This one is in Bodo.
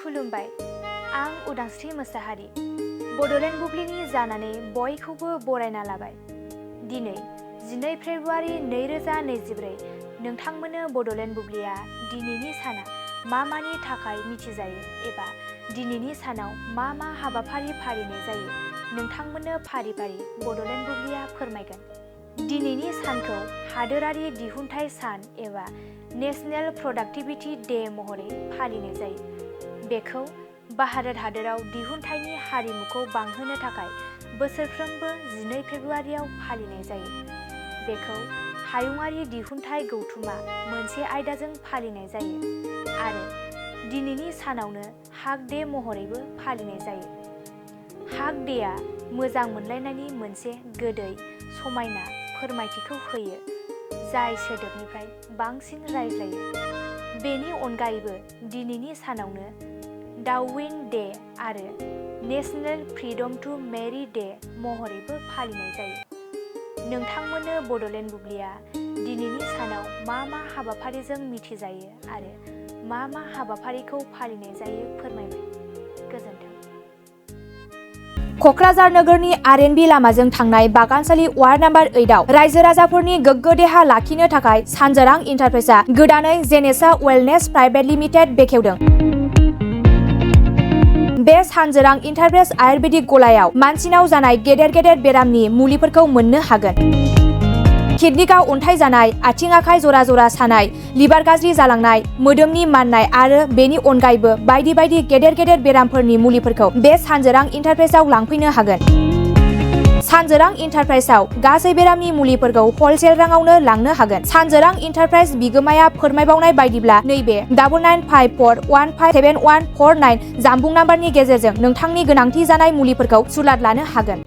खुलुमबाय। आं उदांस्रि मोसाहारि। बड'लेण्ड बुब्लिनि जानानै बयखौबो बरायना लाबाय। दिनै 12 फेब्रुवारि 2024 नोंथांमोननो बड'लेण्ड बुब्लिया दिनैनि साना मा मानि थाखाय मिथिजायो एबा दिनैनि सानाव मा मा हाबाफारि फालिनाय जायो नोंथांमोननो फारि फारि बड'लेण्ड बुब्लिया फोरमायगोन। दिनैनि सानखौ हादोरारि दिहुनथाइ सान एबा नेशनेल प्रडाक्टिभिटी डे महरै फालिनाय जायो। बेखौ भारत हादोराव दिहुनथाइनि हारिमुखौ बांहोनो थाखाय बोसोरफ्रोमबो 12 फेब्रुवारियाव फालिनाय जायो। बेखौ हायुङारि दिहुनथाइ गौथुमा मोनसे आयदाजों फालिनाय जायो आरो दिनैनि सानावनो हाग डे महरैबो फालिनाय जायो। हाग डेआ मोजां मोनलायनायनि मोनसे गोदै समायना फोरमायथिखौ होयो, जाय सोदोबनिफ्राय बांसिन रायज्लायो। बेनि अनगायैबो दिनैनि सानावनो डार्विन डे आरो national freedom to marry day महरैबो फालिनाय जायो। नोंथांमोननो बड'लेण्ड बुब्लिया दिनैनि सानाव मा मा हाबाफारिजों मिथिजायो आरो मा मा हाबाफारिखौ फालिनाय जायो फोरमायबाय। गोजोन्थों। क'क्राझार नोगोरनि आर.एन.बी लामाजों थांनाय बागानसालि वार्ड नाम्बार 8आव रायजो राजाफोरनि गोग्गो देहा लाखिनो थाखाय सानजोरां इन्टारप्राइजआ गोदानै जेनेसा वेलनेस प्राइभेट लिमिटेड बेखेवदों। बे सानजोरां इन्टारप्राइज आयुर्वेदिक गलायाव मानसिनाव जानाय गेदेर गेदेर बेरामनि मुलिफोरखौ मोननो हागोन। किडनिकआव अन्थाइ जानाय, आथिं आखाइ जरा जरा सानाय, लिभार गाज्रि जालांनाय, मोदोमनि माननाय आरो बेनि अनगायैबो बायदि बायदि गेदेर गेदेर बेरामफोरनि मुलिफोरखौ बे सानजोरां इन्टारप्राइजआव लांफैनो हागोन। सानजोरां इन्टारप्राइजआव गासै बेरामनि मुलिफोरखौ हलसेल राङावनो लांनो हागोन। सानजोरां इन्टारप्राइज बिगोमाया फोरमायबावनाय बायदिब्ला नैबे 9954157149 जानबुं नाम्बारनि गेजेरजों नोंथांनि गोनांथि जानाय मुलिफोरखौ सुलाद लानो हागोन।